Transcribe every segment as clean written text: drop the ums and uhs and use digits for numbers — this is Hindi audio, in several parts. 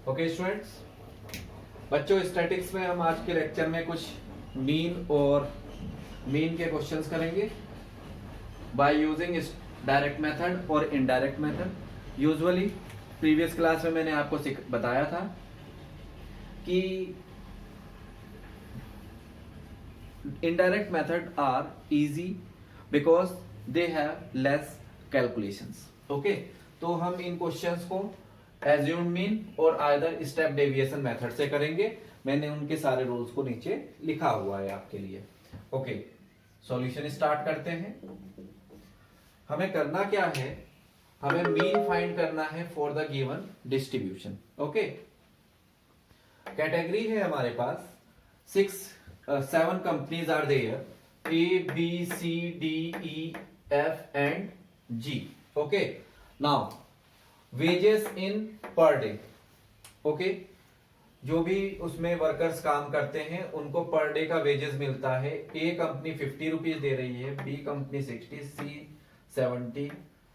ओके स्टूडेंट्स, बच्चों स्टैटिक्स में हम आज के लेक्चर में कुछ मीन के क्वेश्चंस करेंगे बाय यूजिंग डायरेक्ट मेथड और indirect method. Usually previous class में मैंने आपको बताया था कि indirect method are easy because they have less calculations. Okay, तो हम इन क्वेश्चंस को एज्यूम्ड मीन और आइदर स्टेप डेविएशन मेथड से करेंगे। मैंने उनके सारे रूल्स को नीचे लिखा हुआ है आपके लिए। ओके, सॉल्यूशन स्टार्ट करते हैं। हमें करना क्या है, हमें मीन फाइंड करना है for the given distribution. Okay, category है हमारे पास 7 companies are there, ABCDEF and G। Okay, now wages in per day. Okay, जो भी उसमें वर्कर्स काम करते हैं उनको पर डे का वेजेस मिलता है। ए कंपनी 50 रुपीज दे रही है, B company 60, C 70,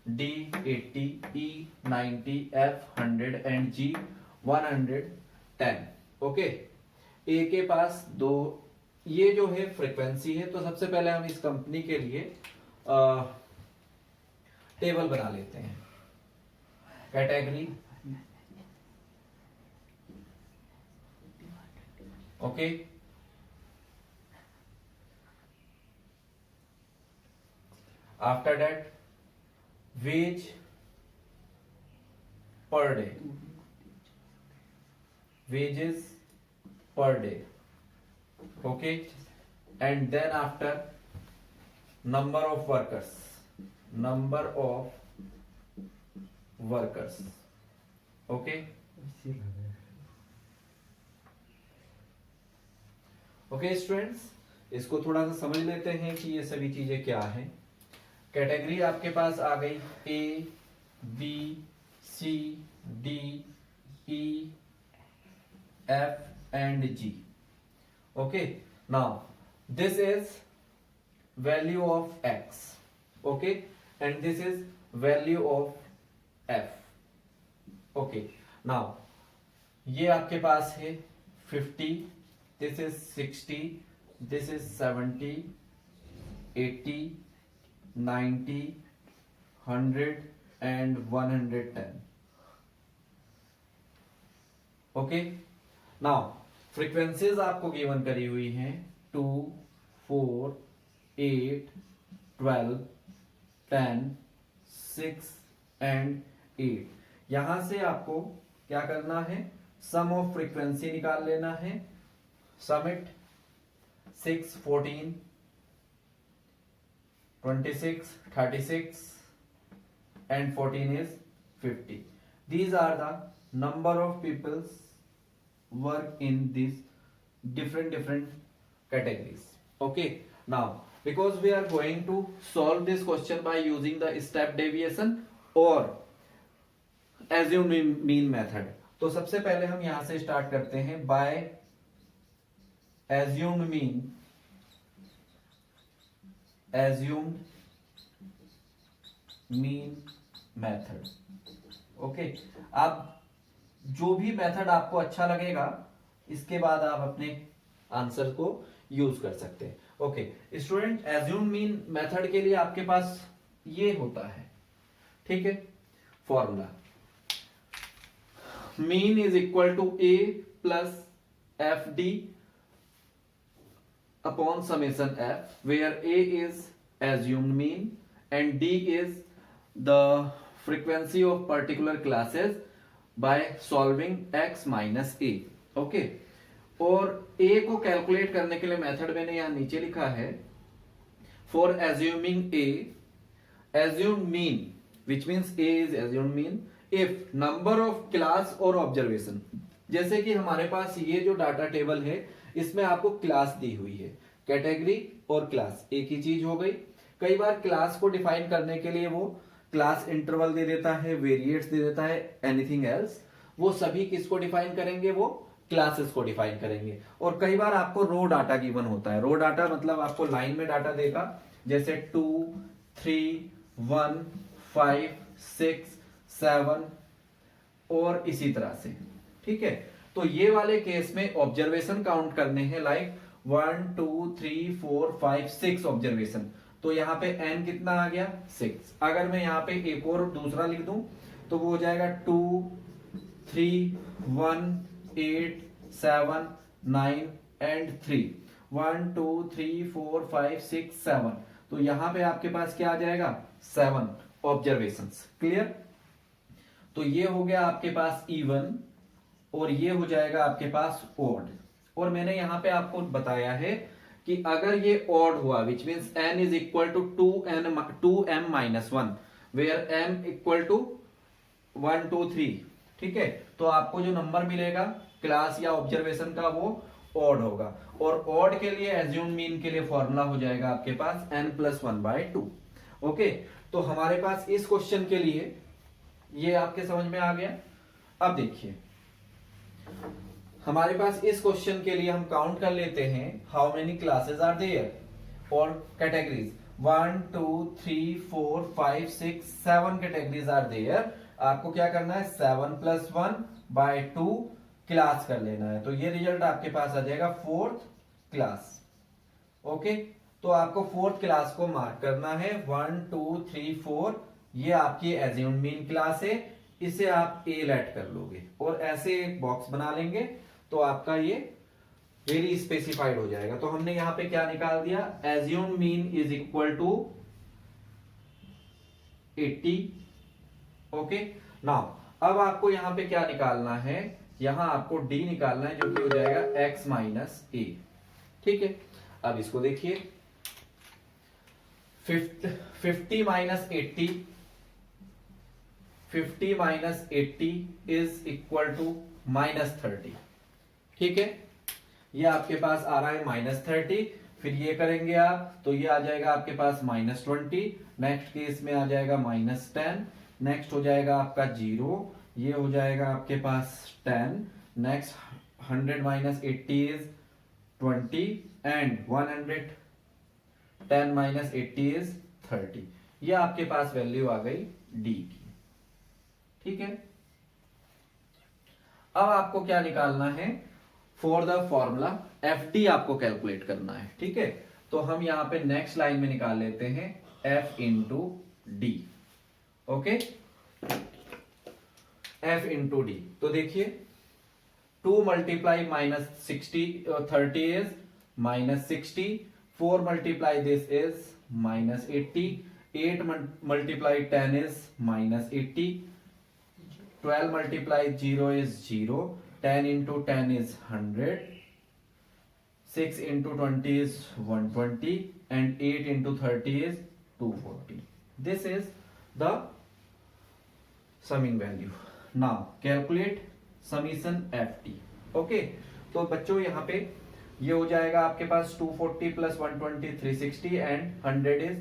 D 80, E 90, F 100 and G 110। Okay, A के पास दो, ये जो है फ्रीक्वेंसी है। तो सबसे पहले हम इस कंपनी के लिए टेबल बना लेते हैं। Category, okay, after that wage per day, wages per day, okay, and then after number of workers, okay, okay students, इसको थोड़ा सा समझ लेते हैं कि ये सभी चीजें क्या हैं। कैटेगरी आपके पास आ गई A, B, C, D, E, F and G। okay, now this is value of X, okay, and this is value of F। okay, now ये आपके पास है 50, this is 60, this is 70, 80, 90, 100 and 110। Okay, now frequencies आपको गिवन करी हुई हैं 2, 4, 8, 12, 10, 6 एंड 8। यहां से आपको क्या करना है, सम ऑफ फ्रीक्वेंसी निकाल लेना है। सम it 6, 14, 26, 36 and 14 is 50। These are the number of peoples work in these different categories। okay, now because we are going to solve this question by using the step deviation or assumed mean method, तो सबसे पहले हम यहां से स्टार्ट करते हैं by assumed mean method। Okay, आप जो भी मेथड आपको अच्छा लगेगा इसके बाद आप अपने आंसर को यूज कर सकते हैं। Okay student, assume mean method के लिए आपके पास ये होता है, ठीक है, formula mean is equal to A plus F D upon summation f, where a is assumed mean and d is the frequency of particular classes by solving x minus a। okay, और a को कैलकुलेट करने के लिए मेथड मैंने यहां नीचे लिखा है, for assuming a assumed mean which means a is assumed mean if number of class or observation। जैसे कि हमारे पास ये जो डाटा टेबल है इसमें आपको क्लास दी हुई है, कैटेगरी और क्लास एक ही चीज हो गई। कई बार क्लास को डिफाइन करने के लिए वो क्लास इंटरवल दे देता है, वेरिएट्स दे देता है, एनीथिंग एल्स, वो सभी किसको डिफाइन करेंगे, वो क्लासेस को डिफाइन करेंगे। और कई बार आपको रो डाटा गिवन होता है। रो डाटा मतलब आपको लाइन में डाटा देगा, जैसे 2, 3, 1, 5, 6, 7 और इसी तरह से। ठीक है। तो ये वाले केस में ऑब्जर्वेशन काउंट करने हैं, लाइक 1 2 3 4 5 6 ऑब्जर्वेशन। तो यहाँ पे n कितना आ गया 6। अगर मैं यहाँ पे एक और दूसरा लिख दूं तो वो हो जाएगा 2 3 1 8 7 9 एंड 3 1 2 3 4 5 6 7। तो यहां पे आपके पास क्या आ जाएगा 7 ऑब्जर्वेशंस। क्लियर। तो ये हो गया आपके पास इवन और ये हो जाएगा आपके पास ओड। और मैंने यहां पे आपको बताया है कि अगर ये ओड हुआ which means n is equal to 2m minus 1 where m equal to 1 2 3, ठीक है, तो आपको जो नंबर मिलेगा क्लास या ऑब्जर्वेशन का वो ऑड होगा। और ऑड के लिए एज्यूम मीन के लिए फॉर्मूला हो जाएगा आपके पास n+1/2। ओके, तो हमारे पास इस क्वेश्चन के लिए ये आपके समझ में आ गया। अब देखिए हमारे पास इस क्वेश्चन के लिए हम काउंट कर लेते हैं how many classes are there और कैटेगरीज। 1 2 3 4 5 6 7 categories are there. आपको क्या करना है 7+1/2 क्लास कर लेना है। तो ये रिजल्ट आपके पास आ जाएगा 4th क्लास। ओके, तो आपको 4th क्लास को मार्क करना है 1 2 3 4। ये आपकी एज्यूम मीन क्लास है, इसे आप ए लेट कर लोगे और ऐसे एक बॉक्स बना लेंगे तो आपका ये वेरी स्पेसिफाइड हो जाएगा। तो हमने यहां पे क्या निकाल दिया assume mean is equal to 80। Okay, now अब आपको यहां पे क्या निकालना है, यहां आपको डी निकालना है जो कि हो जाएगा x माइनस ए। ठीक है, अब इसको देखिए 50 minus 80, 50 minus 80 is equal to -30। ठीक है, ये आपके पास आ रहा है -30। फिर ये करेंगे आप तो ये आ जाएगा आपके पास -20। नेक्स्ट केस में आ जाएगा -10। नेक्स्ट हो जाएगा आपका 0, ये हो जाएगा आपके पास 10। Next 100 minus 80 is 20 and 110 minus 80 is 30। ये आपके पास वैल्यू आ गई डी की। ठीक है, अब आपको क्या निकालना है for the formula F D आपको कैलकुलेट करना है। ठीक है, तो हम यहां पे नेक्स्ट लाइन में निकाल लेते हैं F into D. Okay, F into D. तो देखिए 2 multiply -30 is -60। 4 multiply this is -80। 8 multiply 10 is -80। 12 multiply 0 is 0. 10 into 10 is 100. 6 into 20 is 120. And 8 into 30 is 240. This is the summing value. Now calculate summation FT. Okay, तो बच्चों यहाँ पे ये हो जाएगा आपके पास 240 plus 120 360 and 100 is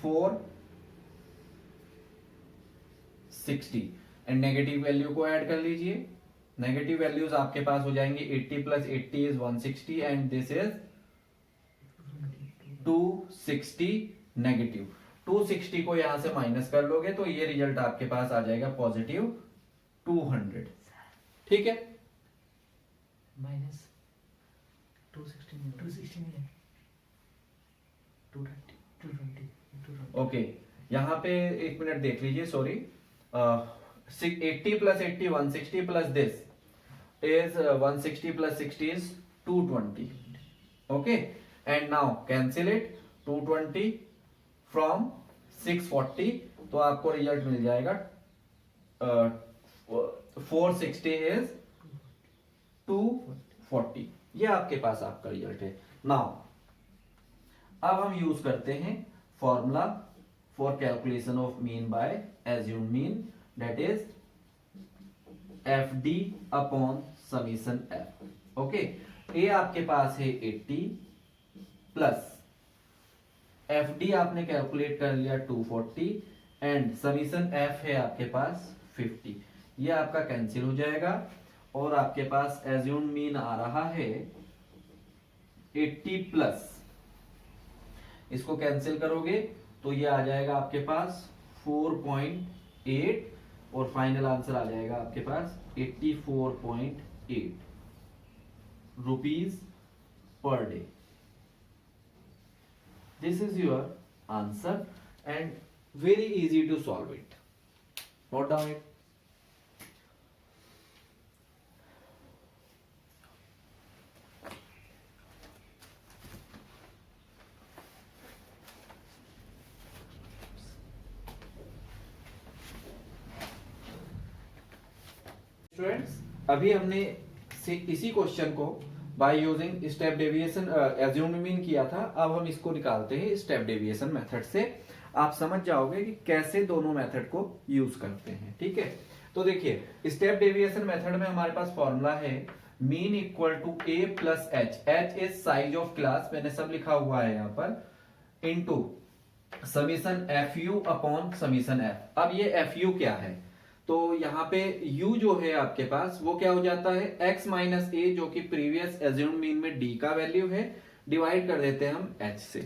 460 and negative value को ऐड कर लीजिए। नेगेटिव वैल्यूज आपके पास हो जाएंगे 80 plus 80 is 160 and this is 260 negative. 260 को यहां से माइनस कर लोगे तो ये रिजल्ट आपके पास आ जाएगा पॉजिटिव 200। ठीक है, माइनस 260 ओके, यहां पे एक मिनट देख लीजिए, sorry. 80 plus 80 160 plus this is 160 plus 60 is 220. Okay, and now cancel it 220 from 640 तो आपको रिजल्ट मिल जाएगा 460 is 240। ये आपके पास आपका रिजल्ट है। नाउ अब हम यूज करते हैं formula for calculation of mean by assume mean, that is FD upon summation F। Okay, A आपके पास है 80 प्लस FD आपने कैलकुलेट कर लिया 240 एंड समीशन F है आपके पास 50। ये आपका कैंसिल हो जाएगा और आपके पास एज्यूम मीन आ रहा है 80 प्लस, इसको कैंसिल करोगे तो ये आ जाएगा आपके पास 4.8 और फाइनल आंसर आ जाएगा आपके पास 84.8 rupees per day. This is your answer and very easy to solve it. Note down it. Students, अभी हमने इसी क्वेश्चन को by using step deviation assume mean किया था. अब हम इसको निकालते हैं स्टेप डेविएशन मेथड से. आप समझ जाओगे कि कैसे दोनों मेथड को यूज करते हैं. ठीक है, तो देखिए स्टेप डेविएशन मेथड में हमारे पास फॉर्मूला है mean equal to A plus H. H is size of class, मैंने सब लिखा हुआ है यहाँ पर, into summation F U upon summation F. अब ये एफ यू क्या है, तो यहाँ पे u जो है आपके पास वो क्या हो जाता है x माइनस ए, जो कि प्रीवियस एज्यूम मीन में d का वैल्यू है, डिवाइड कर देते हैं हम h से.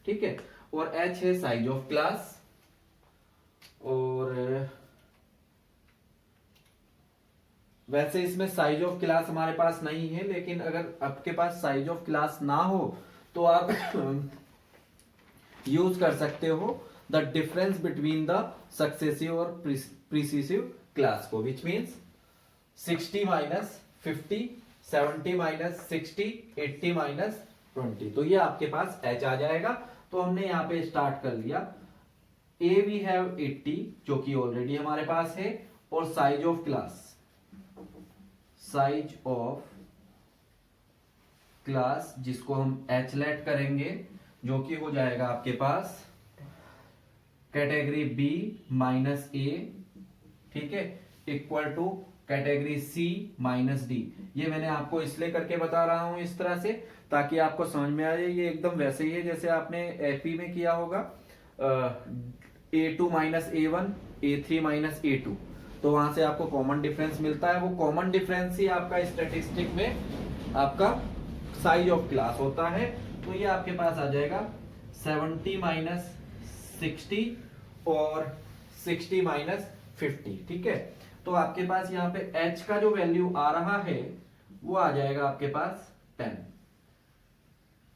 ठीक है, और h है साइज ऑफ क्लास. और वैसे इसमें साइज ऑफ क्लास हमारे पास नहीं है, लेकिन अगर आपके पास साइज ऑफ क्लास ना हो तो आप यूज कर सकते हो the difference between the successive और प्रीसीसिव क्लास को, which means 60 minus 50, 70 minus 60, 80 minus 20. तो ये आपके पास h आ जाएगा. तो हमने यहाँ पे स्टार्ट कर लिया. ए वी हैव 80 जो कि ऑलरेडी हमारे पास है, और size of class, size of class जिसको हम h लेट करेंगे, जो कि हो जाएगा आपके पास कैटेगरी बी माइनस ए. ठीक है, equal to category C minus D. ये मैंने आपको इसलिए करके बता रहा हूं इस तरह से ताकि आपको समझ में आ जाए. ये एकदम वैसे ही है जैसे आपने एपी में किया होगा A2 minus A1, A3 minus A2. तो वहां से आपको कॉमन डिफरेंस मिलता है. वो कॉमन डिफरेंस ही आपका स्टैटिस्टिक में आपका साइज ऑफ क्लास होता है. तो ये आपके पास आ जाएगा 70 माइनस 60 और 60 माइनस 50. ठीक है, तो आपके पास यहाँ पे h का जो वैल्यू आ रहा है वो आ जाएगा आपके पास 10.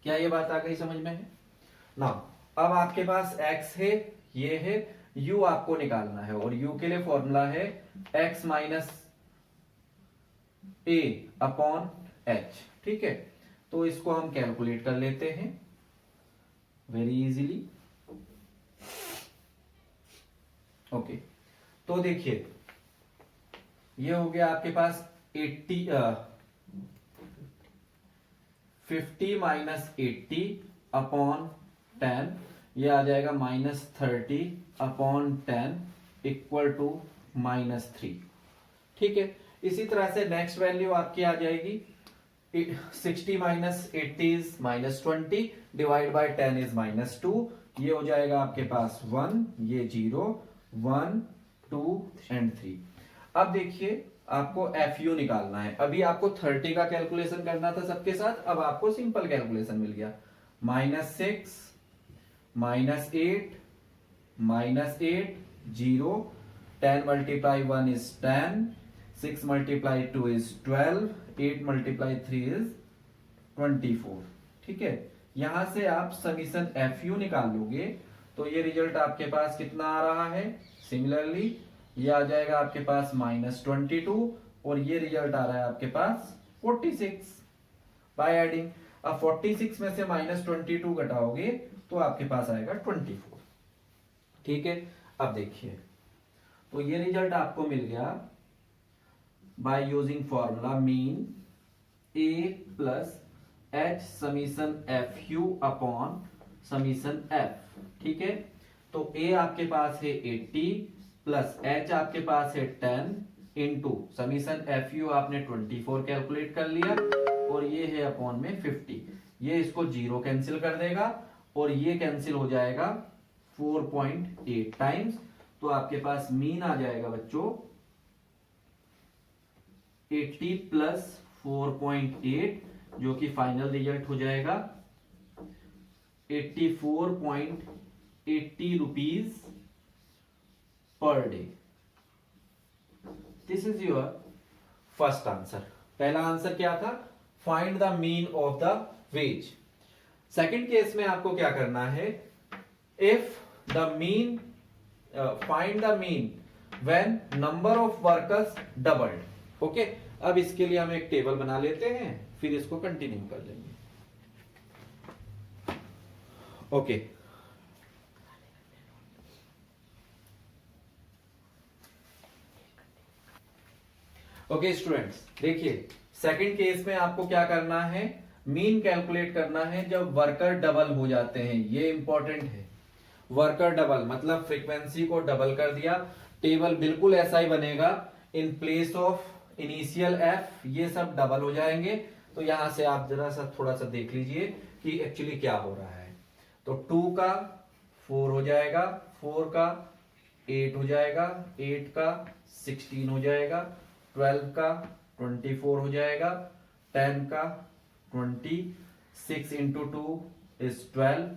क्या ये बात आ गई समझ में है ना? अब आपके पास x है, ये है, u आपको निकालना है, और u के लिए फॉर्मूला है x माइनस ए अपॉन h. ठीक है, तो इसको हम कैलकुलेट कर लेते हैं वेरी इजीली. ओके, तो देखिए ये हो गया आपके पास 50 माइनस 80 अपॉन 10. ये आ जाएगा minus 30 upon 10 equal to minus 3. ठीक है, इसी तरह से नेक्स्ट वैल्यू आपकी आ जाएगी 60 minus 80 is minus 20 divide by 10 is minus 2. ये हो जाएगा आपके पास 1, ये 0, 1, 2 एंड 3. अब देखिए आपको एफ यू निकालना है. अभी आपको 30 का कैलकुलेशन करना था सबके साथ, अब आपको सिंपल कैलकुलेशन मिल गया. Minus 6 minus 8 minus 8 0, 10 multiply 1 is 10, 6 multiply 2 is 12, 8 multiply 3 is 24. ठीक है, यहां से आप समीशन एफ यू निकाल लोगे तो ये रिजल्ट आपके पास कितना आ रहा है. सिमिलरली ये आ जाएगा आपके पास माइनस 22, और ये रिजल्ट आ रहा है आपके पास 46 बाय एडिंग. अब 46 में से माइनस 22 घटाओगे तो आपके पास आएगा 24. ठीक है, अब देखिए तो ये रिजल्ट आपको मिल गया by using formula mean A plus H summation F U upon summation F. ठीक है, तो ए आपके पास है 80 प्लस एच आपके पास है 10 इंटू समीशन एफ यू आपने 24 कैलकुलेट कर लिया, और ये है अपॉन में 50. ये इसको जीरो कैंसिल कर देगा और ये कैंसिल हो जाएगा 4.8 टाइम्स. तो आपके पास मीन आ जाएगा बच्चों 80 प्लस 4.8, जो कि फाइनल रिजल्ट हो जाएगा 84.80 rupees per day. This is your first answer. पहला आंसर क्या था? Find the mean of the ways. Second case में आपको क्या करना है? If the mean, find the mean when number of workers doubled. Okay, अब इसके लिए हम एक टेबल बना लेते हैं, फिर इसको कंटिन्यू कर लेंगे। ओके, ओके स्टूडेंट्स, देखिए सेकंड केस में आपको क्या करना है? मीन कैलकुलेट करना है जब वर्कर डबल हो जाते हैं। ये इंपॉर्टेंट है। वर्कर डबल मतलब फ्रीक्वेंसी को डबल कर दिया। टेबल बिल्कुल ऐसा ही बनेगा। In place of initial F ये सब डबल हो जाएंगे। तो यहां से आप जरा सा थोड़ा सा देख लीजिए कि एक्चुअली क्या हो रहा है। तो 2 का 4 हो जाएगा, 4 का 8 हो जाएगा, 8 का 16 हो जाएगा, 12 का 24 हो जाएगा, 10 का 20, 6 इंटू 2 इज 12,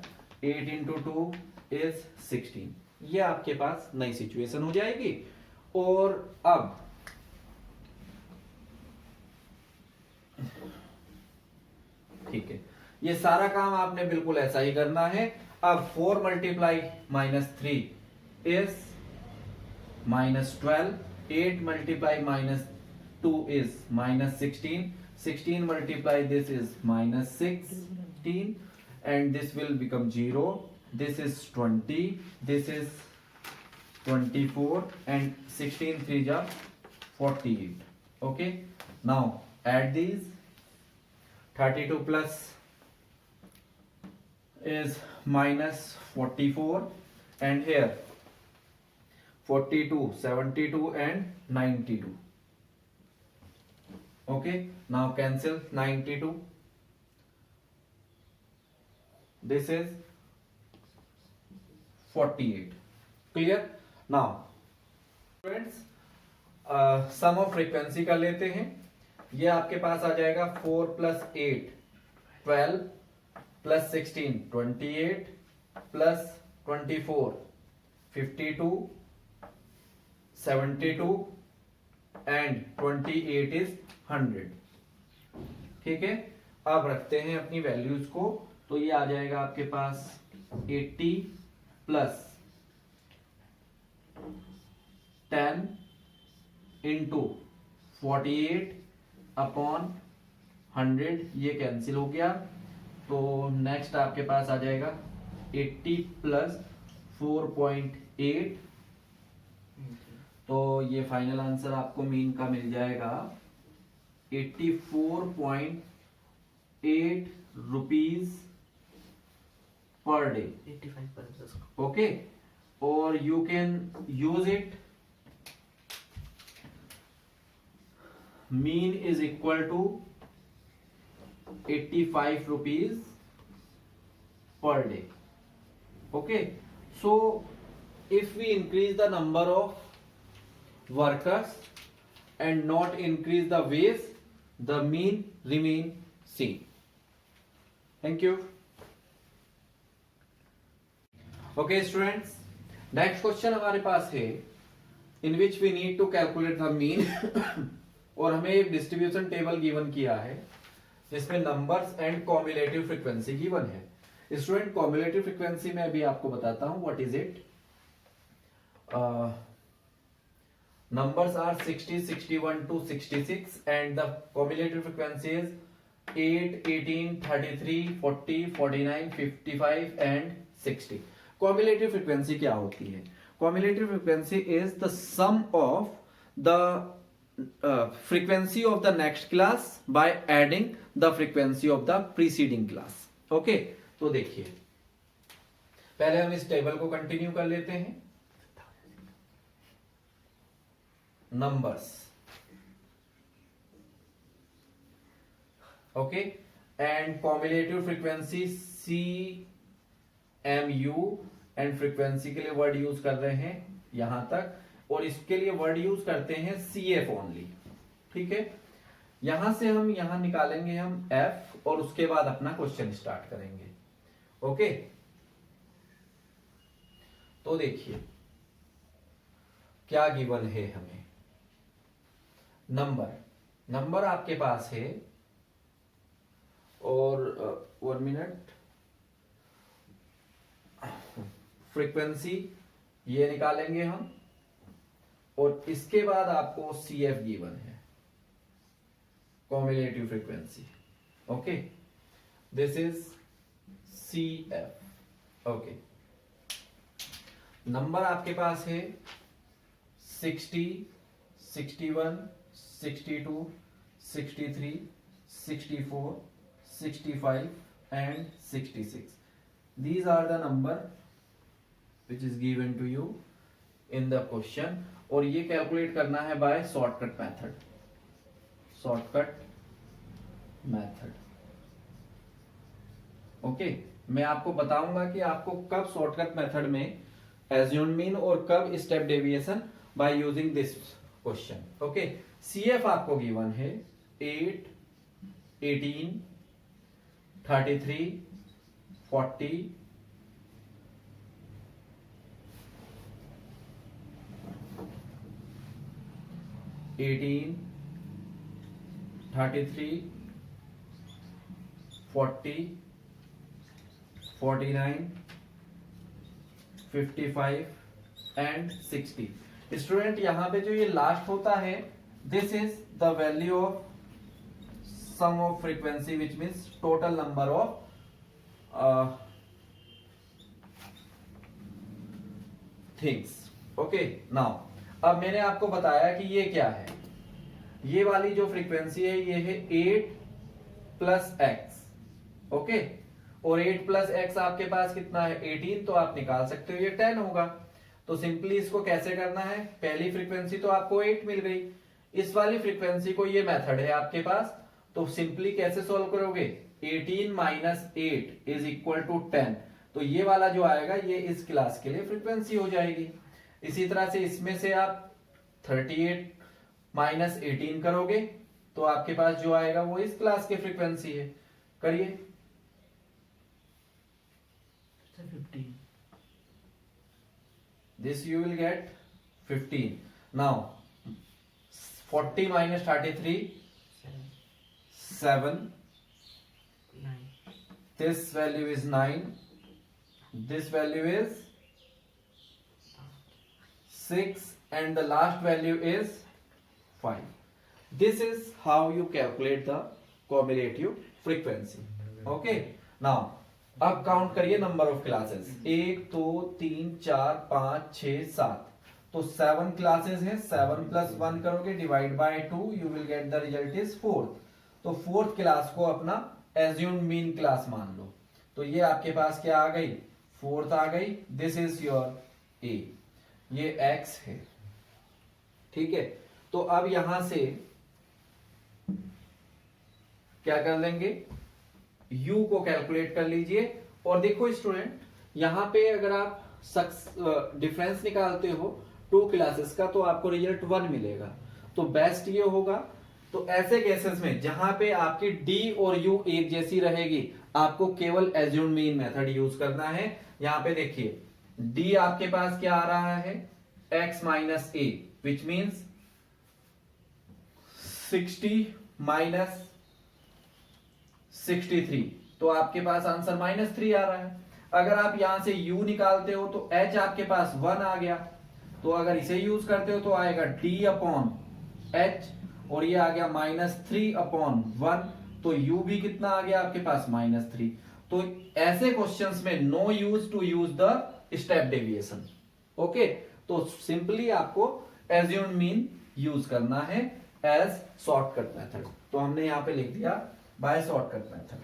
8 इंटू 2 इज 16। ये आपके पास नई सिचुएशन हो जाएगी। और अब ठीक है, ये सारा काम आपने बिल्कुल ऐसा ही करना है। अब 4 multiply -3 is -12, 8 multiply -2 is -16, 16 multiply this is -16, and this will become 0, this is 20, this is 24, and 16 3 are 48. Okay, now add these. 32 plus is -44, and here 42, 72 and 92. Okay, now cancel 92. This is 48. Clear? Now friends, sum of frequency कर लेते हैं। ये आपके पास आ जाएगा 4 plus 8 12 plus 16 28 plus 24 52 72 and 28 is 100। ठीक है, अब रखते हैं अपनी वैल्यूज को। तो ये आ जाएगा आपके पास 80 प्लस 10 इंटू 48 अपॉन 100, ये कैंसिल हो गया। तो नेक्स्ट आपके पास आ जाएगा 80 प्लस 4.8, तो ये फाइनल आंसर आपको मीन का मिल जाएगा 84.8 रुपीज पर डे। 85 ओके, और you can use it. Mean is equal to 85 rupees per day. Okay, so if we increase the number of workers and not increase the wage, the mean remain same. Thank you. Okay students, next question हमारे पास है in which we need to calculate the mean और हमें एक डिस्ट्रीब्यूशन टेबल गिवन किया है जिसमें numbers and cumulative frequency given है। स्टूडेंट, कॉम्युलेटिव फ्रीक्वेंसी में अभी आपको बताता हूं what is it. numbers are 60, 61 to 66 and the cumulative frequency is 8, 18, 33, 40, 49, 55 and 60. Cumulative frequency क्या होती है? Cumulative frequency is the sum of the frequency of the next class by adding the frequency of the preceding class. Okay, तो देखिए पहले हम इस टेबल को कंटिन्यू कर लेते हैं। numbers, okay, and cumulative frequency CMU and frequency के लिए वर्ड यूज कर रहे हैं यहां तक, और इसके लिए वर्ड यूज करते हैं CF ओनली। ठीक है, यहां से हम यहां निकालेंगे हम F और उसके बाद अपना क्वेश्चन स्टार्ट करेंगे। ओके, तो देखिए क्या गिवन है हमें। नंबर आपके पास है, और 1 मिनट, फ्रीक्वेंसी ये निकालेंगे हम, और इसके बाद आपको CF गिवन है, cumulative frequency. Okay, this is CF। Okay, number आपके पास है 60, 61, 62, 63, 64, 65 and 66. These are the number which is given to you in the question, और ये कैलकुलेट करना है बाय शॉर्टकट मेथड। ओके, मैं आपको बताऊंगा कि आपको कब शॉर्टकट मेथड में एज्यूम मीन और कब step deviation by using this question. Okay, CF आपको गिवन है 8, 18, 33, 40, 18, 33, 40, 49, 55 एंड 60। स्टूडेंट यहां पे जो ये लास्ट होता है, this is the value of sum of frequency which means total number of things. Okay, now अब मैंने आपको बताया कि ये क्या है, ये वाली जो फ्रीक्वेंसी है ये है 8 प्लस एक्स। ओके, और 8 प्लस एक्स आपके पास कितना है 18, तो आप निकाल सकते हो ये 10 होगा। तो सिंपली इसको कैसे करना है, पहली फ्रीक्वेंसी तो आपको 8 मिल गई, इस वाली फ्रीक्वेंसी को, ये मेथड है आपके पास, तो सिंपली कैसे सॉल्व करोगे, 18 माइनस 8 इज इक्वल टू 10। तो ये वाला जो आएगा ये इस क्लास के लिए फ्रीक्वेंसी हो जाएगी। इसी तरह से इसमें से आप 38 माइनस 18 करोगे तो आपके पास जो आएगा वो इस क्लास की फ्रीक्वेंसी है। करिए 15, this you will get 15. Now 40 minus 33, 7. 9. This value is 9. This value is 6 and the last value is 5. This is how you calculate the cumulative frequency. Okay. Now अब काउंट करिए नंबर ऑफ क्लासेस, 1 2 3 4 5 6 7, तो 7 क्लासेस हैं, 7 प्लस 1 करोगे divide by 2, you will get the result is 4। तो 4th क्लास को अपना एज्यूम मीन क्लास मान लो, तो ये आपके पास क्या आ गई, 4th आ गई। दिस इज योर ए, ये x है, ठीक है। तो अब यहां से क्या कर लेंगे, u को कैलकुलेट कर लीजिए। और देखो स्टूडेंट, यहां पे अगर आप डिफरेंस निकालते हो 2 क्लासेस का तो आपको रिजल्ट 1 मिलेगा, तो बेस्ट ये होगा। तो ऐसे केसेस में जहां पे आपकी d और u एक जैसी रहेगी, आपको केवल एज्यूम मीन मेथड यूज करना है। यहां पे देखिए d आपके पास क्या आ रहा है, x minus A, which means 60 minus 63, तो आपके पास आंसर -3 आ रहा है। अगर आप यहां से u निकालते हो तो h आपके पास 1 आ गया, तो अगर इसे यूज करते हो तो आएगा d अपॉन h, और ये आ गया -3 अपॉन 1, तो u भी कितना आ गया आपके पास -3। तो ऐसे क्वेश्चंस में no use to use the step deviation. Okay, तो सिंपली आपको एज्यूम मीन यूज करना है एज शॉर्टकट मेथड। तो हमने यहां पे लिख दिया by shortcut method,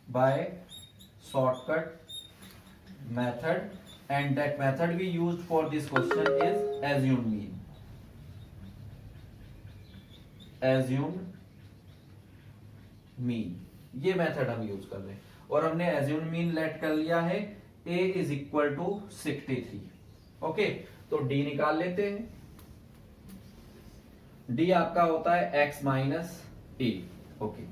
by shortcut method, and that method we used for this question is assume mean. Assume mean, ये मेथड हम यूज कर रहे हैं, और हमने एज्यूम मीन लेट कर लिया है a is equal to 63। Okay, तो d निकाल लेते हैं। d आपका होता है x minus A. Okay,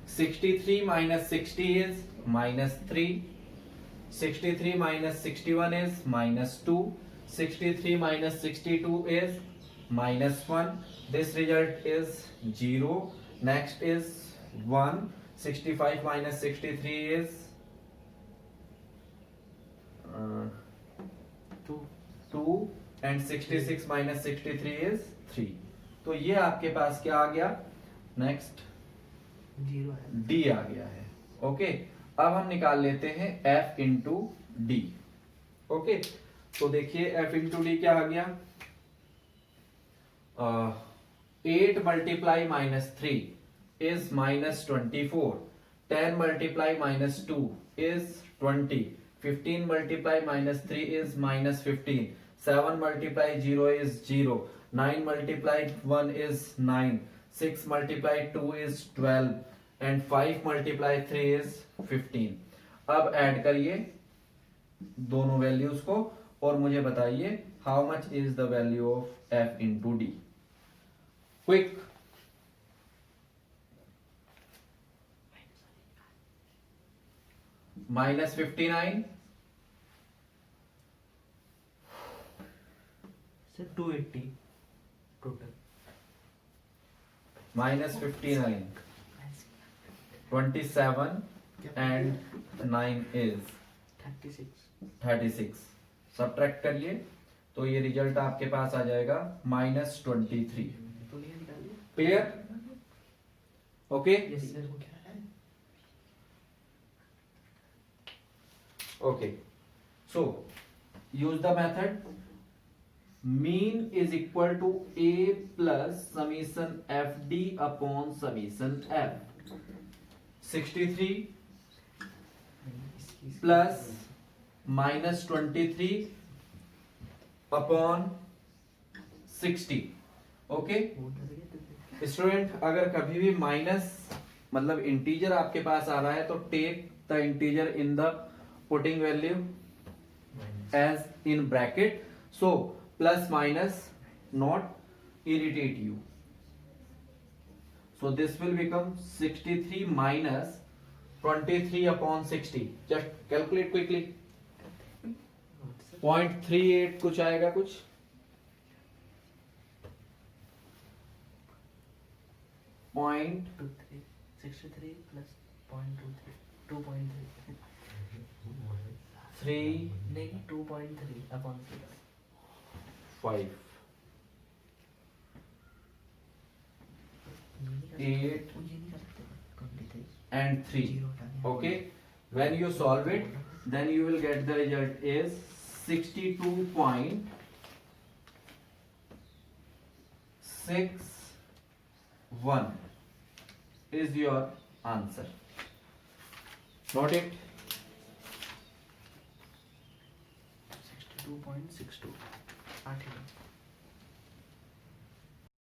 63 minus 60 is -3, 63 minus 61 is -2, 63 minus 62 is -1. This result is 0. Next is 1. 65 minus 63 is 2 and 66 minus 63 is 3. तो ये आपके पास क्या आ गया? नेक्स्ट डी आ गया है. ओके, अब हम निकाल लेते हैं f इंटू डी. ओके, तो देखिए f इंटू डी क्या आ गया? 8 multiply -3 is -24. 10 multiply -2 is 20. 15 multiply -3 is -15. 7 multiply 0 is 0. 9 multiply 1 is 9. 6 multiply 2 is 12. And 5 multiply 3 is 15. अब ऐड करिए दोनों वैल्यूज को और मुझे बताइए how much is the value of f into D. Quick. -59 sir 280 total. -59 27 and 9 is 36. Subtract करिए तो ये रिजल्ट आपके पास आ जाएगा -23. Clear? Okay. Okay, so use the method. Mean is equal to a plus summation fd upon summation f. 63 plus -23 upon 60. Okay student, अगर कभी भी माइनस मतलब इंटीजर आपके पास आ रहा है तो take the integer in the putting value as in bracket, so plus minus not irritate you. So this will become 63 minus 23 upon 60. Just calculate quickly. 0.38 कुछ आएगा कुछ. Point 63 plus 0.23 2.3 3 नहीं 2.3 upon 6 5 8 and 3. Okay, when you solve it then you will get the result is 62.61 is your answer. Note it. 62.62 8